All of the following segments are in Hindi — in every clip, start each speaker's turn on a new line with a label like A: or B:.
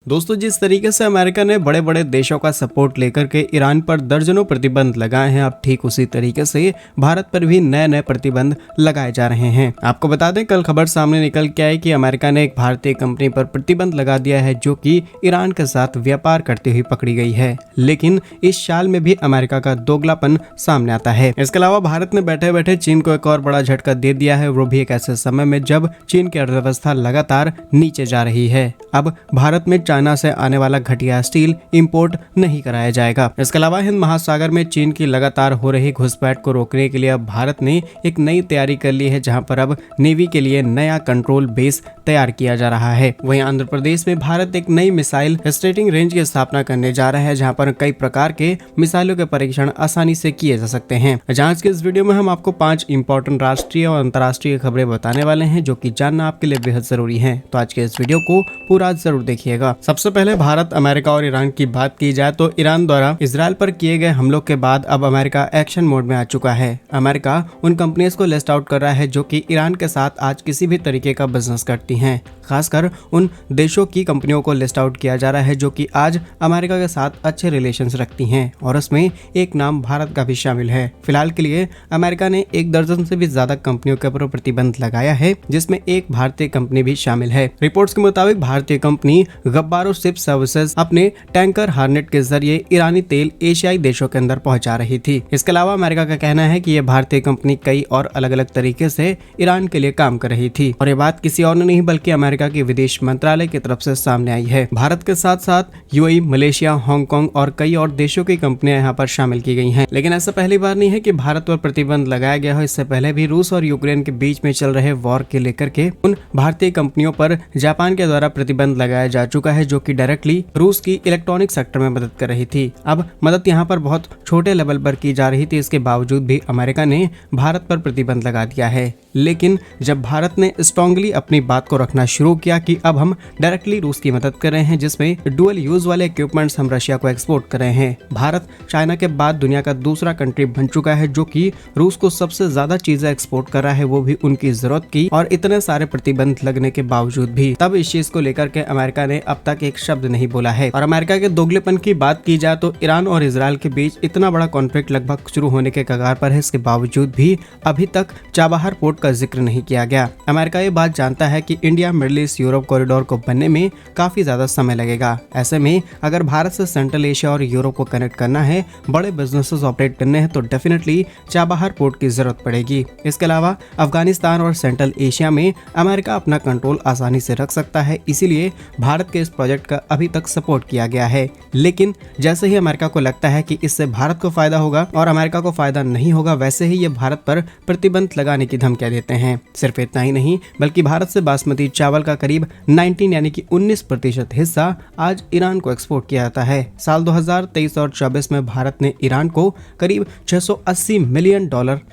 A: दोस्तों, जिस तरीके से अमेरिका ने बड़े बड़े देशों का सपोर्ट लेकर के ईरान पर दर्जनों प्रतिबंध लगाए हैं, अब ठीक उसी तरीके से भारत पर भी नए नए प्रतिबंध लगाए जा रहे हैं। आपको बता दें, कल खबर सामने निकल के आई कि अमेरिका ने एक भारतीय कंपनी पर प्रतिबंध लगा दिया है जो कि ईरान के साथ व्यापार करती हुई पकड़ी गई है। लेकिन इस साल में भी अमेरिका का दोगलापन सामने आता है। इसके अलावा भारत ने बैठे बैठे चीन को एक और बड़ा झटका दे दिया है, वो भी एक ऐसे समय में जब चीन की अर्थव्यवस्था लगातार नीचे जा रही है। अब भारत में चाइना से आने वाला घटिया स्टील इंपोर्ट नहीं कराया जाएगा। इसके अलावा हिंद महासागर में चीन की लगातार हो रही घुसपैठ को रोकने के लिए अब भारत ने एक नई तैयारी कर ली है, जहां पर अब नेवी के लिए नया कंट्रोल बेस तैयार किया जा रहा है। वहीं आंध्र प्रदेश में भारत एक नई मिसाइल टेस्टिंग रेंज की स्थापना करने जा रहा है, जहां पर कई प्रकार के मिसाइलों के परीक्षण आसानी से किए जा सकते हैं। आज के इस वीडियो में हम आपको 5 इंपॉर्टेंट राष्ट्रीय और अंतर्राष्ट्रीय खबरें बताने वाले हैं जो कि जानना आपके लिए बेहद जरूरी है। तो आज के इस वीडियो को पूरा जरूर देखिएगा। सबसे पहले भारत, अमेरिका और ईरान की बात की जाए तो ईरान द्वारा इजराइल पर किए गए हमलों के बाद अब अमेरिका एक्शन मोड में आ चुका है। अमेरिका उन कंपनियों को लिस्ट आउट कर रहा है जो कि ईरान के साथ आज किसी भी तरीके का बिजनेस करती हैं। खासकर उन देशों की कंपनियों को लिस्ट आउट किया जा रहा है जो कि आज अमेरिका के साथ अच्छे रिलेशंस रखती हैं, और उसमें एक नाम भारत का भी शामिल है। फिलहाल के लिए अमेरिका ने 1 दर्जन से भी ज्यादा कंपनियों के ऊपर प्रतिबंध लगाया है, जिसमें एक भारतीय कंपनी भी शामिल है। रिपोर्ट्स के मुताबिक भारतीय कंपनी गब्बारो शिप सर्विसेज अपने टैंकर हार्नेट के जरिए ईरानी तेल एशियाई देशों के अंदर पहुंचा रही थी। इसके अलावा अमेरिका का कहना है कि यह भारतीय कंपनी कई और अलग अलग तरीके से ईरान के लिए काम कर रही थी, और ये बात किसी और ने नहीं बल्कि अमेरिका की विदेश मंत्रालय की तरफ से सामने आई है। भारत के साथ साथ यूएई, मलेशिया, हांगकांग और कई और देशों की कंपनियां यहाँ पर शामिल की गई हैं। लेकिन ऐसा पहली बार नहीं है कि भारत पर प्रतिबंध लगाया गया हो। इससे पहले भी रूस और यूक्रेन के बीच में चल रहे वॉर के लेकर के उन भारतीय कंपनियों पर जापान के द्वारा प्रतिबंध लगाया जा चुका है, जो कि डायरेक्टली रूस की इलेक्ट्रॉनिक सेक्टर में मदद कर रही थी। अब मदद यहाँ पर बहुत छोटे लेवल पर की जा रही थी, इसके बावजूड भी अमेरिका ने भारत पर प्रतिबंध लगा दिया है। लेकिन जब भारत ने स्ट्रांगली अपनी बात को रखना शुरू किया कि अब हम डायरेक्टली रूस की मदद कर रहे हैं, जिसमें डुअल यूज वाले इक्विपमेंट्स हम रशिया को एक्सपोर्ट कर रहे हैं। भारत चाइना के बाद दुनिया का दूसरा कंट्री बन चुका है जो कि रूस को सबसे ज्यादा चीजें एक्सपोर्ट कर रहा है, वो भी उनकी जरूरत की, और इतने सारे प्रतिबंध लगने के बावजूद भी। तब इस चीज को लेकर के अमेरिका ने अब तक एक शब्द नहीं बोला है। और अमेरिका के दोगलेपन की बात की जाए तो ईरान और इजराइल के बीच इतना बड़ा कॉन्फ्लिक्ट लगभग शुरू होने के कगार पर है, इसके बावजूद भी अभी तक चाबहार पोर्ट का जिक्र नहीं किया गया। अमेरिका ये बात जानता है कि India middle east Europe corridor को बनने में काफी ज्यादा समय लगेगा। ऐसे में अगर भारत से सेंट्रल एशिया और यूरोप को कनेक्ट करना है, बड़े बिजनेसेस ऑपरेट करने हैं, तो डेफिनेटली चाबहार पोर्ट की जरूरत पड़ेगी। इसके अलावा अफगानिस्तान और सेंट्रल एशिया में अमेरिका अपना कंट्रोल आसानी से रख सकता है, इसीलिए भारत के इस प्रोजेक्ट का अभी तक सपोर्ट किया गया है। लेकिन जैसे ही अमेरिका को लगता है कि इससे भारत को फायदा होगा और अमेरिका को फायदा नहीं होगा, वैसे ही ये भारत पर प्रतिबंध लगाने की धमकियां देते हैं। सिर्फ इतना ही नहीं, बल्कि भारत से बासमती चावल का करीब 19 यानी कि 19% हिस्सा आज ईरान को एक्सपोर्ट किया जाता है। साल 2023 और 24 में भारत ने ईरान को करीब $680 मिलियन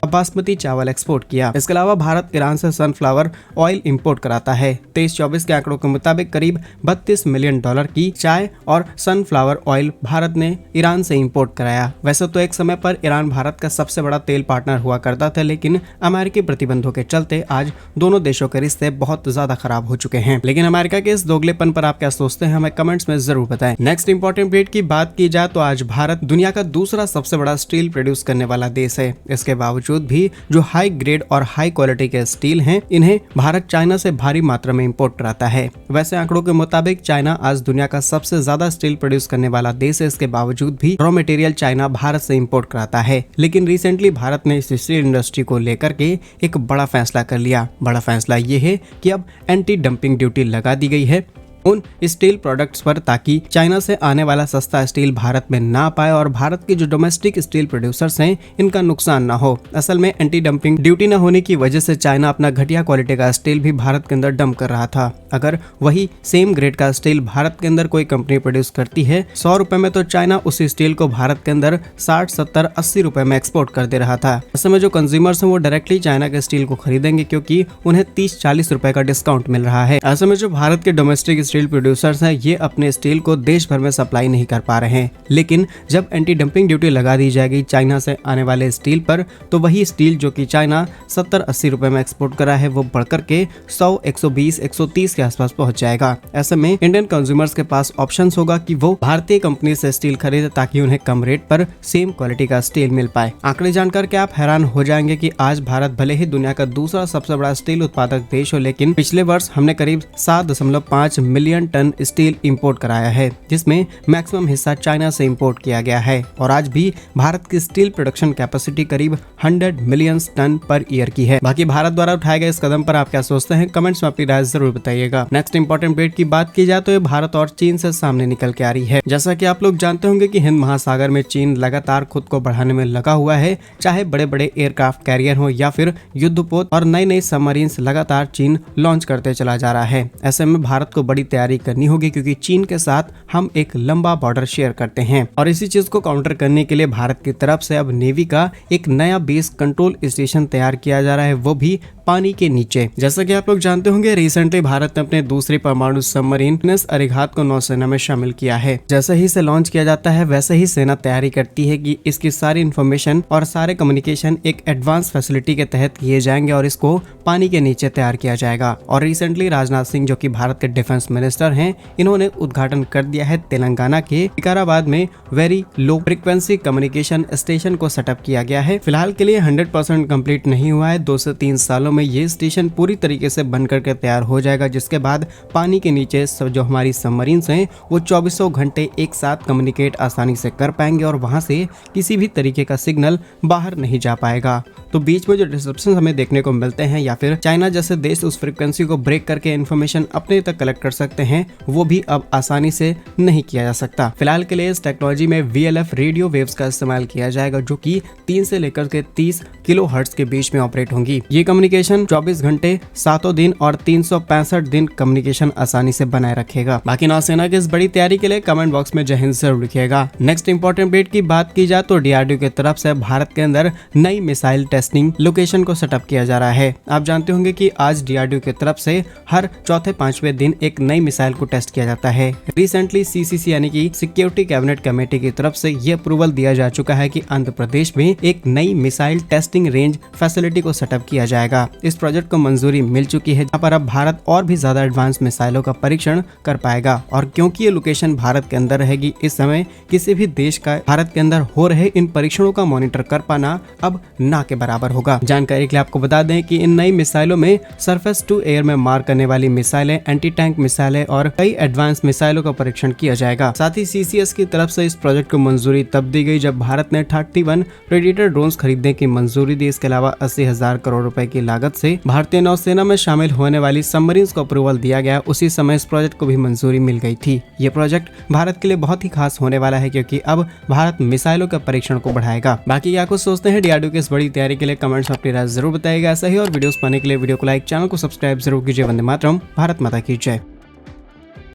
A: बासमती चावल एक्सपोर्ट किया। इसके अलावा भारत ईरान से सनफ्लावर ऑयल इंपोर्ट कराता है। 23-24 के आंकड़ों के मुताबिक करीब $32 मिलियन की चाय और सनफ्लावर ऑयल भारत ने ईरान से इंपोर्ट कराया। वैसे तो एक समय पर ईरान भारत का सबसे बड़ा तेल पार्टनर हुआ करता था, लेकिन अमेरिकी प्रतिबंधों के चलते आज दोनों देशों के रिश्ते बहुत ज्यादा खराब हो चुके हैं। लेकिन अमेरिका के इस दोगलेपन पर आप क्या सोचते हैं, हमें कमेंट्स में जरूर बताएं। नेक्स्ट इंपॉर्टेंट अपडेट की बात की जाए तो आज भारत दुनिया का दूसरा सबसे बड़ा स्टील प्रोड्यूस करने वाला देश है। इसके बावजूद भी जो हाई ग्रेड और हाई क्वालिटी के स्टील हैं, इन्हें भारत चाइना से भारी मात्रा में इंपोर्ट कराता है। वैसे आंकड़ों के मुताबिक चाइना आज दुनिया का सबसे ज्यादा स्टील प्रोड्यूस करने वाला देश है। इसके बावजूद भी रॉ मटेरियल चाइना भारत से इंपोर्ट कराता है। लेकिन रिसेंटली भारत ने इस स्टील इंडस्ट्री को लेकर के एक बड़ा फैसला कर लिया। बड़ा फैसला ये है कि अब एंटी डंपिंग ड्यूटी लगा दी गई है उन स्टील प्रोडक्ट्स पर, ताकि चाइना से आने वाला सस्ता स्टील भारत में ना पाए और भारत के जो डोमेस्टिक स्टील प्रोड्यूसर्स हैं, इनका नुकसान ना हो। असल में एंटी डंपिंग ड्यूटी न होने की वजह से चाइना अपना घटिया क्वालिटी का स्टील भी भारत के अंदर डंप कर रहा था। अगर वही सेम ग्रेड का स्टील भारत के अंदर कोई कंपनी प्रोड्यूस करती है 100 रुपए में, तो चाइना उसी स्टील को भारत के अंदर 60, 70, 80 रुपए में एक्सपोर्ट कर दे रहा था। ऐसे में जो कंज्यूमर्स हैं वो डायरेक्टली चाइना के स्टील को खरीदेंगे, क्योंकि उन्हें 30-40 रुपए का डिस्काउंट मिल रहा है। ऐसे में जो भारत के डोमेस्टिक स्टील प्रोड्यूसर्स हैं ये अपने स्टील को देश भर में सप्लाई नहीं कर पा रहे हैं, लेकिन जब एंटी डंपिंग ड्यूटी लगा दी जाएगी चाइना से आने वाले स्टील पर तो वही स्टील जो कि चाइना 70-80 रुपए में एक्सपोर्ट करा है वो बढ़कर के 100, 120, 130 के आसपास पहुंच जाएगा। ऐसे में इंडियन कंज्यूमर्स के पास ऑप्शंस होगा कि वो भारतीय कंपनी से स्टील खरीदे ताकि उन्हें कम रेट पर सेम क्वालिटी का स्टील मिल पाए। आंकड़े जानकर के आप हैरान हो जाएंगे कि आज भारत भले ही दुनिया का दूसरा सबसे बड़ा स्टील उत्पादक देश हो, लेकिन पिछले वर्ष हमने करीब 7.5 मिलियन टन स्टील इंपोर्ट कराया है, जिसमें मैक्सिमम हिस्सा चाइना से इंपोर्ट किया गया है। और आज भी भारत की स्टील प्रोडक्शन कैपेसिटी करीब 100 मिलियन टन पर ईयर की है। बाकी भारत द्वारा उठाए गए इस कदम पर आप क्या सोचते हैं, कमेंट्स में अपनी राय जरूर बताइएगा। नेक्स्ट इंपॉर्टेंट अपडेट की बात की जाए तो ये भारत और चीन से सामने निकल के आ रही है। जैसा कि आप लोग जानते होंगे कि हिंद महासागर में चीन लगातार खुद को बढ़ाने में लगा हुआ है, चाहे बड़े बड़े एयरक्राफ्ट कैरियर हो या फिर युद्धपोत और नई नई सबमरीन्स लगातार चीन लॉन्च करते चला जा रहा है। ऐसे में भारत को बड़ी तैयारी करनी होगी क्योंकि चीन के साथ हम एक लंबा बॉर्डर शेयर करते हैं और इसी चीज को काउंटर करने के लिए भारत की तरफ से अब नेवी का एक नया बेस कंट्रोल स्टेशन तैयार किया जा रहा है, वो भी पानी के नीचे। जैसा कि आप लोग जानते होंगे रिसेंटली भारत ने अपने दूसरी परमाणु सबमरीन अरिहंत को नौसेना में शामिल किया है। जैसे ही इसे लॉन्च किया जाता है वैसे ही सेना तैयारी करती है कि इसकी सारी इन्फॉर्मेशन और सारे कम्युनिकेशन एक एडवांस फैसिलिटी के तहत किए जाएंगे और इसको पानी के नीचे तैयार किया जाएगा। और रिसेंटली राजनाथ सिंह जो कि भारत के डिफेंस मिनिस्टर हैं, इन्होंने उद्घाटन कर दिया है तेलंगाना के विकाराबाद में very low frequency communication station को सेटअप किया गया है। फिलहाल के लिए 100% कंप्लीट नहीं हुआ है, 2 से 3 सालों में ये स्टेशन पूरी तरीके से बन करके तैयार हो जाएगा, जिसके बाद पानी के नीचे जो हमारी सबमरीन्स हैं वो 24 घंटे एक साथ कम्युनिकेट आसानी से कर पाएंगे और वहां से किसी भी तरीके का सिग्नल बाहर नहीं जा पाएगा। तो बीच में जो डिस्ट्रप्शन हमें देखने को मिलते हैं या फिर चाइना जैसे देश उस फ्रीक्वेंसी को ब्रेक करके इन्फॉर्मेशन अपने तक कलेक्ट कर सकते हैं, वो भी अब आसानी से नहीं किया जा सकता। फिलहाल के लिए इस टेक्नोलॉजी में VLF रेडियो वेव्स का इस्तेमाल किया जाएगा जो कि 3 से लेकर के 30 किलोहर्ट्ज के बीच में ऑपरेट होंगी। ये कम्युनिकेशन 24 घंटे 7 दिन और 365 दिन कम्युनिकेशन आसानी से बनाए रखेगा। बाकी नौसेना की इस बड़ी तैयारी के लिए कमेंट बॉक्स में जय हिंद जरूर लिखिएगा। नेक्स्ट इंपॉर्टेंट अपडेट की बात की जाए तो DRDO की तरफ से भारत के अंदर नई मिसाइल टेस्टिंग लोकेशन को सेटअप किया जा रहा है। आप जानते होंगे कि आज DRDO की तरफ से हर चौथे 5वें दिन एक नई मिसाइल को टेस्ट किया जाता है। रिसेंटली CCC यानी कि सिक्योरिटी कैबिनेट कमेटी की तरफ से ये अप्रूवल दिया जा चुका है कि आंध्र प्रदेश में एक नई मिसाइल टेस्टिंग रेंज फैसिलिटी को सेटअप किया जाएगा। इस प्रोजेक्ट को मंजूरी मिल चुकी है, जहाँ पर अब भारत और भी ज्यादा एडवांस मिसाइलों का परीक्षण कर पाएगा। और क्योंकि ये लोकेशन भारत के अंदर रहेगी, इस समय किसी भी देश का भारत के अंदर हो रहे इन परीक्षणों का मॉनिटर कर पाना अब ना के बराबर होगा। जानकारी के लिए आपको बता दें कि इन नई मिसाइलों में सरफेस टू एयर में मार करने वाली मिसाइलें, एंटी टैंक मिसाइलें और कई एडवांस मिसाइलों का परीक्षण किया जाएगा। साथ ही CCS की तरफ से इस प्रोजेक्ट को मंजूरी तब दी गई जब भारत ने 31 प्रेडेटर ड्रोन्स खरीदने की मंजूरी दी। इसके अलावा 80,000 करोड़ रुपए की लागत से भारतीय नौसेना में शामिल होने वाली सबमरीन्स को अप्रूवल दिया गया। उसी समय इस प्रोजेक्ट को भी मंजूरी मिल गई थी। ये प्रोजेक्ट भारत के लिए बहुत ही खास होने वाला है क्योंकि अब भारत मिसाइलों के परीक्षण को बढ़ाएगा। बाकी क्या कुछ सोचते हैं DRDO की इस बड़ी तैयारी के लिए कमेंट्स में अपनी राय जरूर बताइएगा। ऐसा ही और वीडियोस पाने के लिए वीडियो को लाइक, चैनल को सब्सक्राइब जरूर कीजिए। वंदे मातरम, भारत माता की जय।